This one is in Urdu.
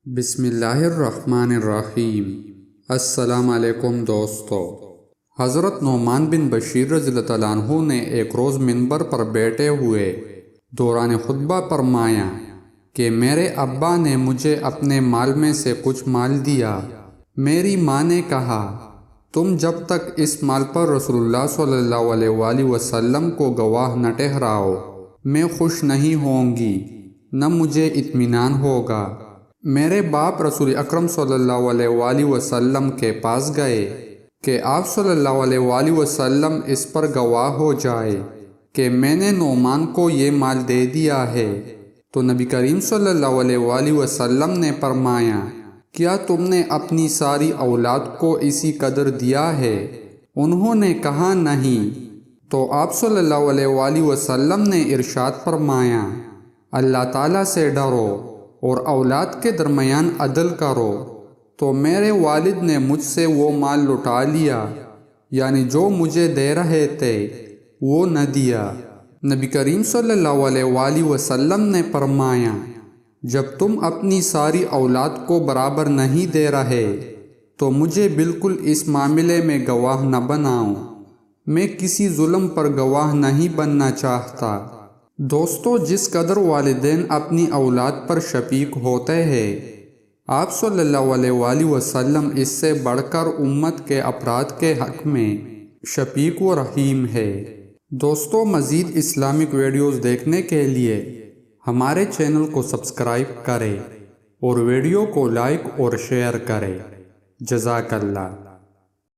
بسم اللہ الرحمن الرحیم۔ السلام علیکم دوستو۔ حضرت نعمان بن بشیر رضی اللہ تعالیٰ عنہ نے ایک روز منبر پر بیٹھے ہوئے دوران خطبہ فرمایا کہ میرے ابا نے مجھے اپنے مال میں سے کچھ مال دیا۔ میری ماں نے کہا تم جب تک اس مال پر رسول اللہ صلی اللہ علیہ وآلہ وسلم کو گواہ نہ ٹھہراؤ میں خوش نہیں ہوں گی نہ مجھے اطمینان ہوگا۔ میرے باپ رسول اکرم صلی اللہ علیہ وآلہ وسلم کے پاس گئے کہ آپ صلی اللہ علیہ وآلہ وسلم اس پر گواہ ہو جائے کہ میں نے نعمان کو یہ مال دے دیا ہے۔ تو نبی کریم صلی اللہ علیہ وآلہ وسلم نے فرمایا کیا تم نے اپنی ساری اولاد کو اسی قدر دیا ہے؟ انہوں نے کہا نہیں۔ تو آپ صلی اللہ علیہ وآلہ وسلم نے ارشاد فرمایا اللہ تعالیٰ سے ڈرو اور اولاد کے درمیان عدل کرو۔ تو میرے والد نے مجھ سے وہ مال لٹا لیا، یعنی جو مجھے دے رہے تھے وہ نہ دیا۔ نبی کریم صلی اللہ علیہ وآلہ وسلم نے فرمایا جب تم اپنی ساری اولاد کو برابر نہیں دے رہے تو مجھے بالکل اس معاملے میں گواہ نہ بناؤ۔ میں کسی ظلم پر گواہ نہیں بننا چاہتا۔ دوستو، جس قدر والدین اپنی اولاد پر شفیق ہوتے ہیں آپ صلی اللہ علیہ وآلہ وسلم اس سے بڑھ کر امت کے افراد کے حق میں شفیق و رحیم ہے۔ دوستو، مزید اسلامک ویڈیوز دیکھنے کے لیے ہمارے چینل کو سبسکرائب کریں اور ویڈیو کو لائک اور شیئر کریں۔ جزاک اللہ۔